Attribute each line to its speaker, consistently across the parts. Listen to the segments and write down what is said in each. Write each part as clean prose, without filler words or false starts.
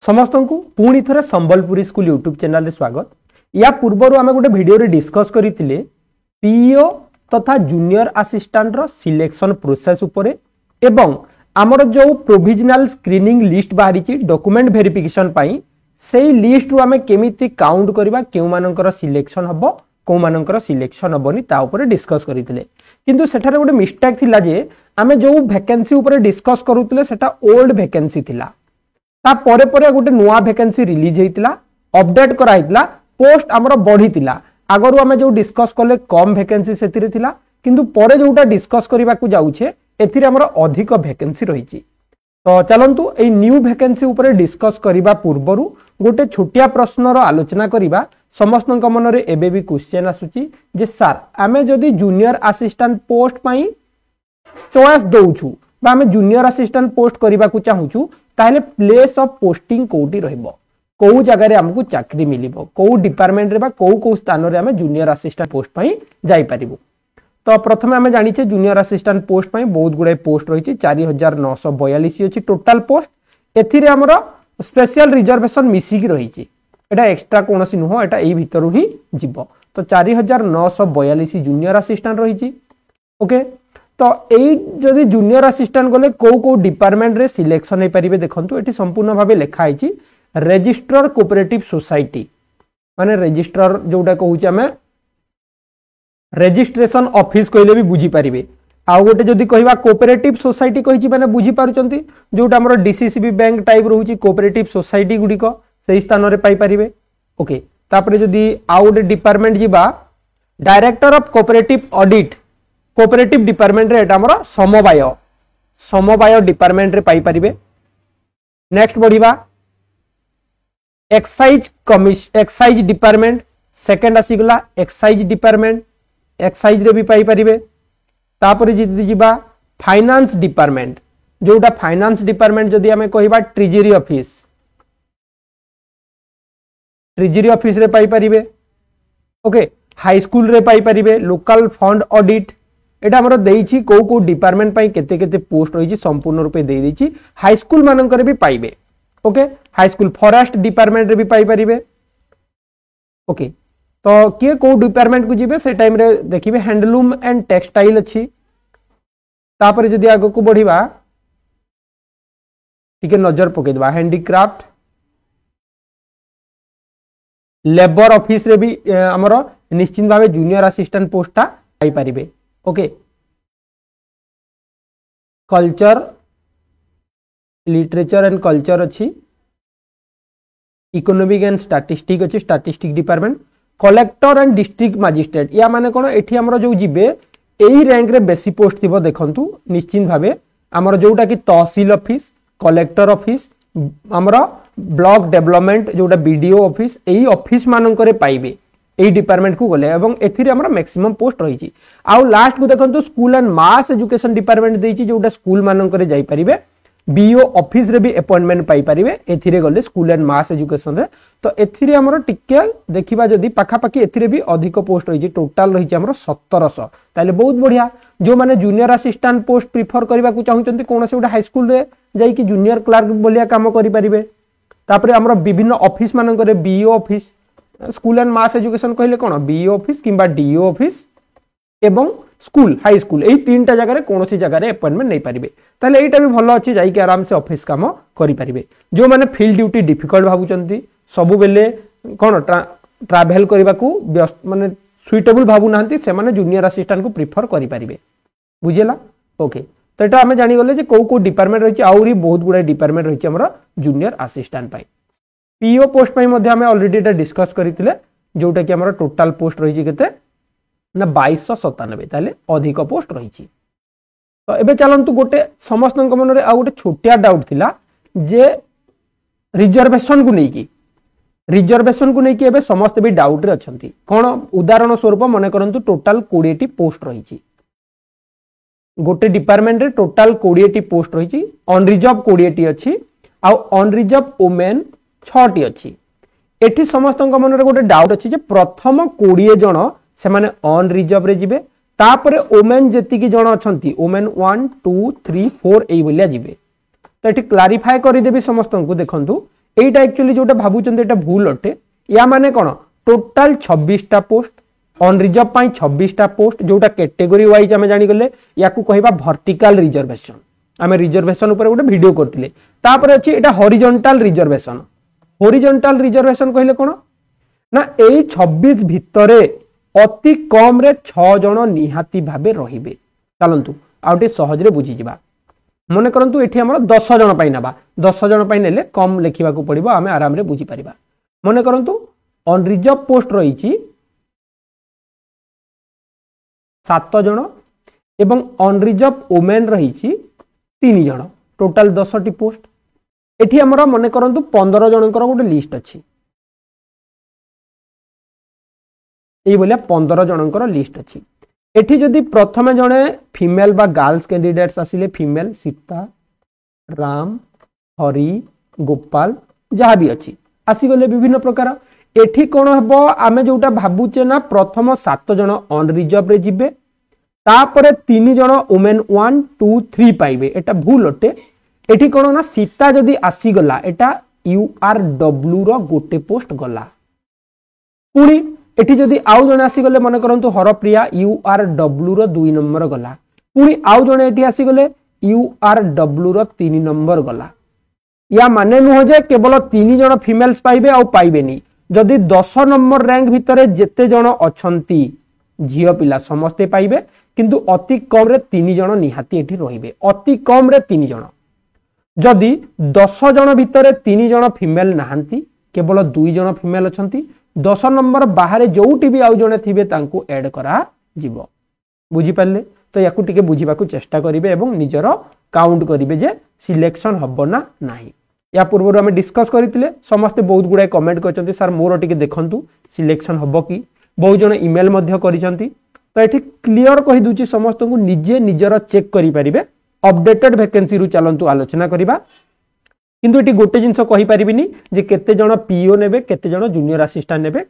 Speaker 1: समस्त को पुणी थे संबलपुरी स्कूल यूट्यूब चैनल रे स्वागत। या पूर्वर आम गोटे वीडियो रे डिस्कस करथिले पीओ तथा जूनियर असिस्टेंट रो सिलेक्शन प्रोसेस उपरे एवं आमर जो प्रोविजनल स्क्रीनिंग लिस्ट बाहरी डॉक्यूमेंट वेरिफिकेशन पाई सेही लिस्ट रु आमे केमिति काउंट करबा केउ मानकर सिलेक्शन हबो को मानकर सिलेक्शन हबोनी ता ऊपर डिस्कस करथिले। किंतु सेठारे गोटे मिस्टेक थिला जे आमे जो वैकेंसी ऊपर डिस्कस करूतले सेटा ओल्ड वैकेंसी थिला ता परे परे गोटे नुआ वैकेंसी रिलीज हेतिला अपडेट कराइतला पोस्ट हमर बढ़ीतिला आगरु आमे जो डिस्कस करले कम वैकेंसी सेतिरे थिला किंतु परे जोटा डिस्कस करबा को जाउछे एथिरे हमर अधिक वैकेंसी रहिछि। तो चलंतु ए न्यू वैकेंसी ऊपर डिस्कस करबा पूर्वरु गोटे छोटिया प्रश्नर आलोचना करबा। समस्त मन रे एबे भी क्वेश्चन आसुची जे सर आमे जदी जूनियर असिस्टेंट पोस्ट पई चॉइस दउछु बा आमे जूनियर असिस्टेंट पोस्ट करबा को चाहूछु ताहले प्लेस ऑफ पोस्टिंग कोठी रहइबो को जगह रे हमकु चाकरी मिलिबो को डिपार्टमेंट रे बा को स्थान रे आमे जूनियर असिस्टेंट पोस्ट पई जाई परिबो। तो प्रथमे आमे जानि छे जूनियर असिस्टेंट पोस्ट पई बहुत गुडे पोस्ट रहिछि 4942 अछि टोटल पोस्ट। एथिरे हमर स्पेशल रिजर्वेशन मिसी की रहिछि एटा एक्स्ट्रा कोनोसी नुहो एटा एई भितरु ही जिवो। तो 4942 जूनियर असिस्टेंट रहिछि। ओके तो एई जदि जूनियर असिस्टेंट गले को डिपार्टमेंट रे सिलेक्शन हे परिबे देखंतु एठी संपूर्ण भाबे लिखा आइछि रजिस्ट्रार कोऑपरेटिव सोसाइटी माने रजिस्ट्रार जोटा कहूछि हमें रजिस्ट्रेशन ऑफिस कहले भी बुझी परिबे। आ गोटे जदि कहबा कोऑपरेटिव सोसाइटी कहिछि माने बुझी पारुचंती जोटा हमर डीसीसीबी बैंक टाइप रहउछि कोऑपरेटिव सोसाइटी गुडी को सही स्थान रे पाई परिबे। ओके तापरे जदि आ गोटे डिपार्टमेंट जिबा director of cooperative audit cooperative department रे एटा हमर समवाय डिपार्टमेंट रे पाई परिबे। नेक्स्ट बढ़िबा एक्साइज डिपार्टमेंट सेकंड आसीगला एक्साइज डिपार्टमेंट एक्साइज रे भी पाई परिबे। तापरे जदि जिबा फाइनेंस डिपार्टमेंट जोटा फाइनेंस डिपार्टमेंट जदि हमें कहबा ट्रेजरी ऑफिस रे पाई परिबे। ओके हाई स्कूल रे पाई परिबे। लोकल फंड ऑडिट एटा हमर देइछि को डिपार्टमेंट पई केते केते पोस्ट रहिछि संपूर्ण रूपे देइ दैछि हाई स्कूल मानकर भी पाइबे। Okay high school forest department रे भी पाई परिबे। ओके तो किए को डिपार्टमेंट को जिबे से टाइम रे देखिबे हैंडलूम एंड टेक्सटाइल अछि। तापरे जदि आगो को बढ़िबा ठीक है नजर पके दबा हैंडीक्राफ्ट लेबर ऑफिस रे भी हमर निश्चित भावे जूनियर असिस्टेंट पोस्टटा पाई परिबे। Okay culture literature and culture अच्छी इकोनॉमिक एंड स्टैटिस्टिक अच्छी statistic department collector and district magistrate या माने कोन एठी हमर जो जिबे एही रैंक रे बेसी पोस्ट थिबो देखंतु निश्चित भावे हमर जोटा कि तहसील ऑफिस कलेक्टर ऑफिस हमर ब्लॉक डेवलपमेंट जोटा बीडीओ ऑफिस एही ऑफिस मानन करे पाइबे एही डिपार्टमेंट को गले एवं एथिरे हमर मैक्सिमम पोस्ट रहिछि। आउ लास्ट को देखंतु school and mass education department देइछि जोटा स्कूल मानन करे जाई परिबे बीओ ऑफिस रे भी अपॉइंटमेंट पाई परिबे एथिरे गले स्कूल एंड मास एजुकेशन रे। तो एथिरे हमर टिके देखिबा जदी पाखा पाखी एथिरे भी अधिक पोस्ट रहिछि टोटल रहिछि हमर 1700 ताले बहुत बढ़िया। जो माने जूनियर असिस्टेंट पोस्ट प्रिफर करबा को चाहुचंती कोनसे उडा हाई स्कूल रे जाई कि जूनियर क्लर्क बोलिया काम करि परिबे। तापरे हमर विभिन्न ऑफिस मानन करे BO office school and mass education कहले कोन बीओ ऑफिस किबा डीओ ऑफिस एवं स्कूल हाई स्कूल एही तीनटा जगह रे कोनोसी जगह रे अपॉइंटमेंट नै परिबे। ताले एटा भी भलो अछि जाई कि आराम से ऑफिस काम करि परिबे। जो माने फील्ड ड्यूटी डिफिकल्ट भाबुचंती सबु बेले कोन ट्रैवल करबा को माने सुइटेबल भाबु नांती से माने जूनियर असिस्टेंट को प्रिफर करि परिबे बुझेला। ओके तो एटा हमें जानि गले जे को डिपार्टमेंट रहिछि आउरी बहुत गुडा डिपार्टमेंट रहिछि हमरा जूनियर असिस्टेंट पई। पीओ पोस्ट पई मध्ये हमें ऑलरेडी एटा डिस्कस करितिले जोटा कि हमरा टोटल पोस्ट रहिछि केते ना 2297 ताले अधिक पोस्ट रहिछि। तो एबे चलंतु गोटे समस्त मन रे आ गोटे छोटिया डाउट थिला जे रिजर्वेशन को नेकी एबे समस्त भी डाउट रे अछंती कोन उदाहरण स्वरूप मने करंतु टोटल 20 टी पोस्ट रहिछि गोटे डिपार्टमेंट रे टोटल 20 टी पोस्ट रहिछि अनरिजर्व 20 टी अछि आ अनरिजर्व वुमेन 6 टी अछि। एठी समस्त मन रे गोटे डाउट अछि जे प्रथम 20 जण से माने अनरिजर्व रे जिबे तापरे वुमेन जेति की जण अछंती वुमेन 1 2 3 4 एई बोलिया जिबे। तो एठी क्लैरिफाई करि देबी समस्त को देखंतु एटा एक्चुअली जोटा भाबुचंते एटा भूल अटे या माने कोन टोटल 26 टा पोस्ट अनरिजर्व पाई 26 टा पोस्ट जोटा कैटेगरी वाइज आमे जानि गले याकू कहबा वर्टिकल रिजर्वेशन आमे रिजर्वेशन ऊपर गोटे वीडियो करथिले तापर अछि एटा हॉरिजॉन्टल रिजर्वेशन कहले कोन ना एई 26 भितरे अति कम रे 6 जण निहाती भाबे रहिबे चलंतु आउटे सहज रे बुझी जिबा मने करंतु एठी हमर 10 जण पाई नबा 10 जण पाई नेले कम लेखिबा को पड़िबो आमे आराम रे बुझी परिबा मने करंतु अनरिजर्व पोस्ट रहिछि 7 जण एवं अनरिजर्व वुमेन रहिछि 3 जण टोटल 10 टी पोस्ट एठी हमर मने करंतु 15 जनकर गोटे लिस्ट अछि एई बोलिया 15 जनकर लिस्ट अछि एठी जदि प्रथमे जणे फीमेल बा गर्ल्स कैंडिडेट्स आसिले फीमेल सीता राम हरि गोपाल जहा भी अछि आसी गले विभिन्न प्रकार एठी कोन हबो आमे जोटा भाबुचे ना प्रथम 7 जण अनरिजर्व रे जिबे तापरे 3 जण वुमेन 1 2 3 पाइबे एटा भूल अटे एठी कोन ना सीता जदि आसी गला एटा यूआरडब्ल्यू रो गोटे पोस्ट गला पुणी एठी जदि आउ जणे आसी गले मन करंतु हरप्रिया यूआरडब्ल्यू रो 2 नंबर गला पुणी आउ जणे एठी आसी गले यूआरडब्ल्यू रो 3 नंबर गला या माने नुह जे केवल 3 जण फीमेल्स पाइबे आउ पाइबेनी जदि 10 नंबर रैंक भितरे जेते जण अछंती झियो पिला समस्ते पाइबे किंतु अति कम रे 3 जण निहाती एठी रहिबे अति कम रे 3 जण जदि 10 जण भितरे 3 जण फीमेल नाहंती केवल 2 जण फीमेल अछंती 10 नंबर बाहर जोटी भी आउ जणे थिबे तांको ऐड करा जिवो बुझी पाले तो याकू टिके बुझीबा को चेष्टा करिवे एवं निजर काउंट करिवे जे सिलेक्शन हबो ना नाही या पूर्व हमें डिस्कस करथिले समस्त बहुत गुडा कमेंट करचंती सर मोर टिके देखंतु सिलेक्शन हबो कि बहुत जण ईमेल मध्य करिसंती तो एठी क्लियर कहि दुची समस्त को निजे निजर चेक करि परिबे अपडेटेड वैकेंसी रु चलंतु आलोचना करिबा किंतु एटी गोटे जिंस कहि परिबिनी जे केते जण पीओ नेबे केते जण जूनियर असिस्टेंट नेबे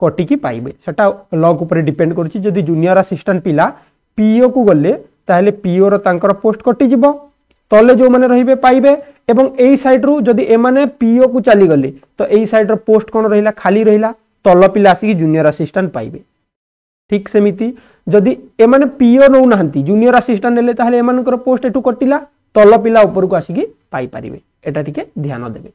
Speaker 1: कटिकी पाइबे सेटा लॉग ऊपर डिपेंड करछि जदि जूनियर असिस्टेंट पिला पीओ को गले ताहले पीओ रो तांकर पोस्ट कटि जिवो तले जो माने रहिबे पाइबे एवं एई साइड रु जदि ए माने पीओ को चली गले तो एई साइड रो पोस्ट कोन रहिला खाली रहिला तल पिला आसी जूनियर असिस्टेंट पाइबे ठीक सेमिति जदि ए माने पीओ नो नाहंती जूनियर असिस्टेंट नेले ताहले ए मानकर पोस्ट एटु कटिला तल पिला ऊपर को आसी पाई परिबे एटा टिके ध्यान देबे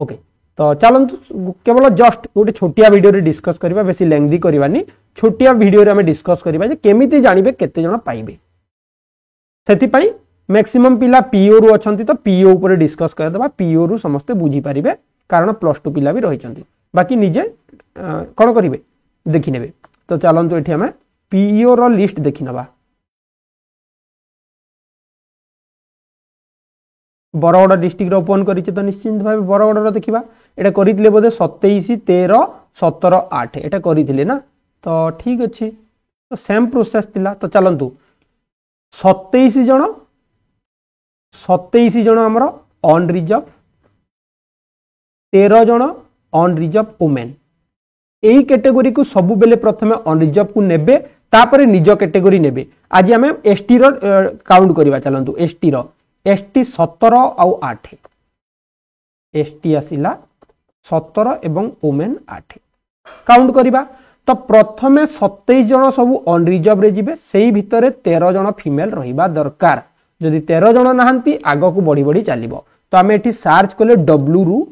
Speaker 1: ओके तो चलंतु केवल जस्ट गोटे छोटिया वीडियो रे डिस्कस करबा बेसी लेंथी करबानी छोटिया वीडियो रे हमें डिस्कस करबा जे केमिति जानिबे केते जण पाइबे सेति पई मैक्सिमम पिला पीओ रु अछंती तो पीओ ऊपर डिस्कस कर दबा पीओ रु समस्त बुझी परिबे कारण +2 पिला भी रहिचंती बाकी निजे कोन करिवे देखि नेबे तो चलंतु एठी हमें पीओ रो लिस्ट देखि नबा बरगड़ डिस्ट्रिक्ट ओपन करिचे तो निश्चित भाव बरगड़ रो देखिबा एटा करितले बोधे 27 13 17 8 एटा करितले ना तो ठीक अछि तो सेम प्रोसेस थिला तो चलंतु 27 जण हमर ऑन रिजर्व 13 जण ऑन रिजर्व वुमेन एही कैटेगरी को सब बेले प्रथमे ऑन रिजर्व को नेबे तापरे निज कैटेगरी नेबे आज हमें एसटी रो काउंट करबा चलंतु एसटी रो एसटी 17 आउ 8 एसटी आसिला 17 एवं वुमेन 8 काउंट करिबा तो प्रथमे 27 जण सब ऑन रिजर्व रे जिबे सेही भितरे 13 जण फीमेल रहिबा दरकार जदि 13 जण नाहंती आगो को बड़ी बड़ी चलिबो तो हमें एठी सर्च कले डब्ल्यू रु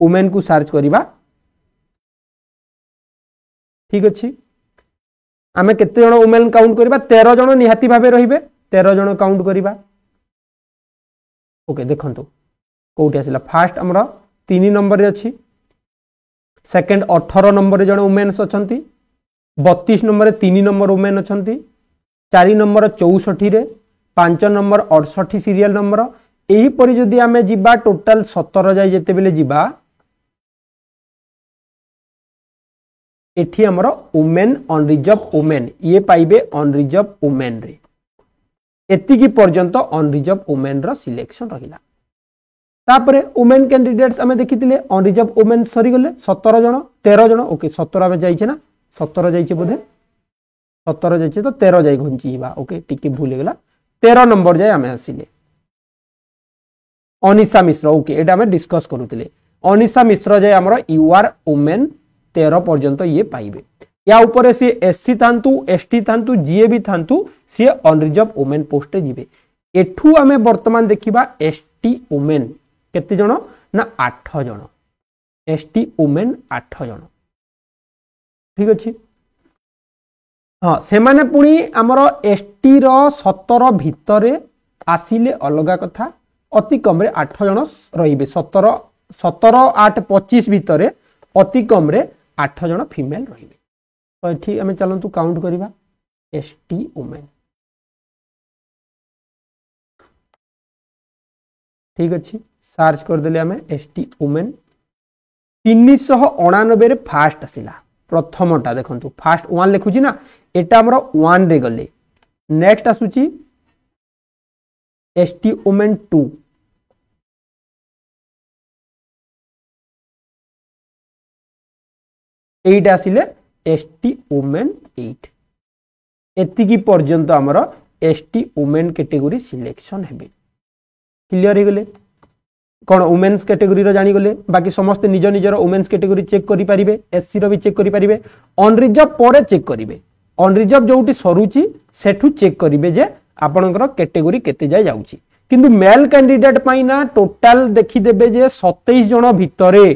Speaker 1: वुमेन को सर्च करिबा ठीक अछि आमे केते जण वुमेन काउंट करिबा 13 जण निहाती भाबे रहिबे 13 जण काउंट करिबा ओके देखंतु कोठी आसिला फर्स्ट हमरा 3 नंबर रे अछि सेकंड 18 नंबर रे जण वुमेन्स अछंती 32 नंबर रे 3 नंबर वुमेन अछंती 4 नंबर 64 रे 5 नंबर 68 सीरियल नंबर एही परि जदि आमे जिबा टोटल 17 जाय जेते बेले जिबा एठी हमरो वुमेन ऑन रिजर्व वुमेन ये पाइबे ऑन रिजर्व वुमेन रे एतिकी पर्यंत ऑन रिजर्व वुमेन रो सिलेक्शन रहिला तापरे वुमेन कैंडिडेट्स हमें देखितिले ऑन रिजर्व वुमेन सरी गले 17 जण 13 जण ओके 17 में जाइछे ना 17 जाइछे बोधे 17 जाइछे तो 13 जाई घुंचीबा ओके टिके भूल गेला 13 नंबर जाय हमें आसिले अनिशा मिश्र ओके एटा हमें डिस्कस करूतिले अनिशा मिश्र जे हमर यू आर वुमेन 13 पर्यंत ये पाइबे या ऊपर सी एससी थांतु एसटी थांतु जीए भी थांतु सी अनरिजर्व वुमेन पोस्ट जीवे एठू हमें वर्तमान देखिबा एसटी वुमेन केते जण ना 8 जण एसटी वुमेन 8 जण ठीक अछि हाँ से माने पुणी आमर एसटी रो 17 भितरे आसिले अलगा कथा अति कम रे 8 जण रहिबे 17 8 25 भितरे अति कम रे 8 जण फीमेल रहिबे तो एठी हमें चलंतु काउंट करिबा एसटी वुमेन ठीक अछि सर्च कर देले हमें एसटी वुमेन 399 रे फास्ट आसिला प्रथमटा देखंतु फास्ट 1 लिखुची ना एटा हमरो 1 रे गले नेक्स्ट आसुची एसटी वुमेन 2 8 आसिले एसटी वुमेन 8 एतिकी पर्यंत हमरो एसटी वुमेन कैटेगरी सिलेक्शन हेबे क्लियर हे गले कौन वुमेन्स कैटेगरी रो जानी गले बाकी समस्त निज निजर वुमेन्स कैटेगरी चेक करि परिबे एससी रो भी चेक करि परिबे अनरिजर्व परे चेक करिवे अनरिजर्व जोउटी सरुची सेठू चेक करिवे जे आपनकर कैटेगरी केते जाय जाउची किंतु मेल कैंडिडेट पाई ना टोटल देखि देबे जे 27 जण भितरे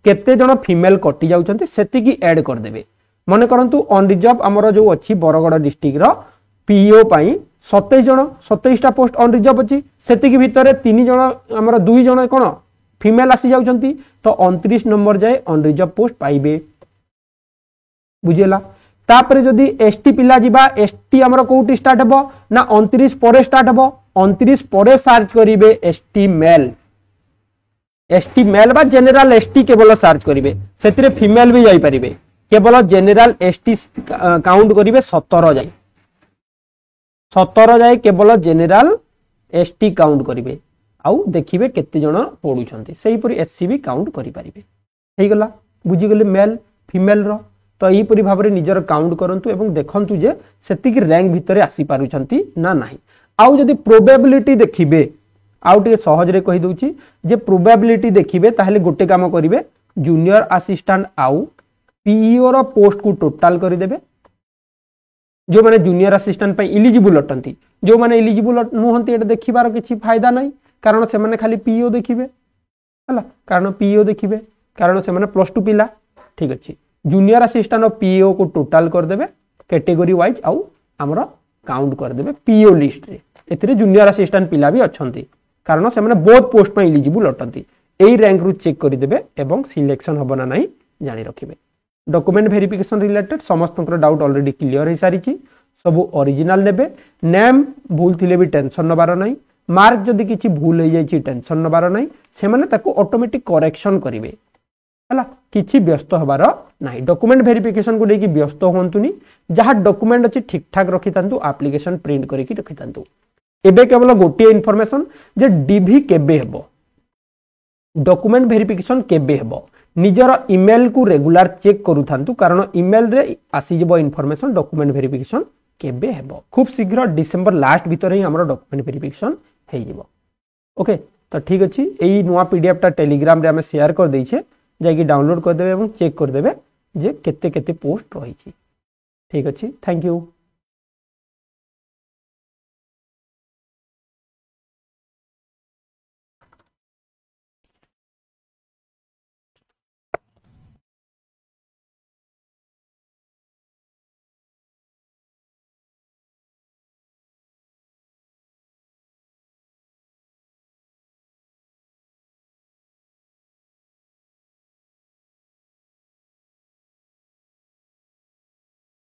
Speaker 1: केते जण फीमेल कटि जाउचंती सेति की ऐड कर देबे मने करंतु अनरिजर्व हमरो जो अछि बरगड़ डिस्ट्रिक्ट रो पीओ पाई 27 जण 27 टा पोस्ट अनरिजर्व अछि सेति की भितरे 3 जण हमरो 2 जण कोन फीमेल आसी जाउचंती तो 29 नंबर जाय अनरिजर्व पोस्ट पाइबे बुझेला तापरे जदी एसटी पिला जिबा एसटी हमरो कोउटी स्टार्ट हबो ना 29 परे स्टार्ट हबो 29 परे सर्च करिवे एसटी मेल बा जनरल एसटी केवल सर्च करिवे सेतिरे फीमेल भी जाई परिबे केवल जनरल एसटी काउंट करिवे 17 जाए केवल जनरल एसटी काउंट करिवे आउ देखिबे केते जण पडुछंती सेही परि एससी भी काउंट करि परिबे हेई गला बुझी गले मेल फीमेल रो तो यही परि भाबरे निजर काउंट करंतु एवं देखंतु जे सेति की रैंक भितरे आसी पारुछंती ना नाही आउ जदी प्रोबेबिलिटी देखिबे आउ टे सहज रे कहि दोची जे प्रोबेबिलिटी देखिबे ताहले गोटे काम करिवे जूनियर असिस्टेंट आउ पीईओ रो पोस्ट को टोटल करि देबे जो माने जूनियर असिस्टेंट पे एलिजिबल अटंती जो माने एलिजिबल नुहंती एटा देखिबार किछि फायदा नै कारण से माने खाली पीईओ देखिबे हला कारण पीईओ देखिबे कारण से माने +2 पिला ठीक अछि जूनियर असिस्टेंट और पीईओ को टोटल कर देबे कैटेगरी वाइज आउ हमरा काउंट कर देबे पीईओ लिस्ट रे एथिरे जूनियर असिस्टेंट पिला भी अछंती कारण से माने बोथ पोस्ट पे एलिजिबल अटंती एई रैंक रु चेक करि देबे एवं सिलेक्शन हबना नै जानि रखिबे डॉक्यूमेंट वेरिफिकेशन रिलेटेड समस्त डाउट ऑलरेडी क्लियर हो सारी सब ओरिजिनल नेबे नेम भूल थिले भी टेंशन नबार नै मार्क जदी किछि भूल हो जाई टेंशन नबार नै से माने ताको ऑटोमेटिक करेक्शन करिवे हला किछि व्यस्त हबार नै डॉक्यूमेंट वेरिफिकेशन को लेकी व्यस्त होंतुनी जहा डॉक्यूमेंट अछि ठीक ठाक रखितांतु एप्लीकेशन प्रिंट करिकि रखितांतु एबे केवल गोटे इन्फॉर्मेशन जे डीवी केबे हेबो डॉक्यूमेंट वेरिफिकेशन केबे हेबो निजर ईमेल को रेगुलर चेक करू थांतु कारण ईमेल रे आसी जबो इन्फॉर्मेशन डॉक्यूमेंट वेरिफिकेशन केबे हेबो खूब शीघ्र डिसेंबर लास्ट भीतर ही हमरो डॉक्यूमेंट वेरिफिकेशन हे जबो ओके तो ठीक अछि एई नुवा पीडीएफ टा टेलीग्राम रे हमें शेयर कर दै छे जाकी डाउनलोड कर देबे एवं चेक कर देबे जे केते केते पोस्ट रही छी ठीक अछि थैंक यू।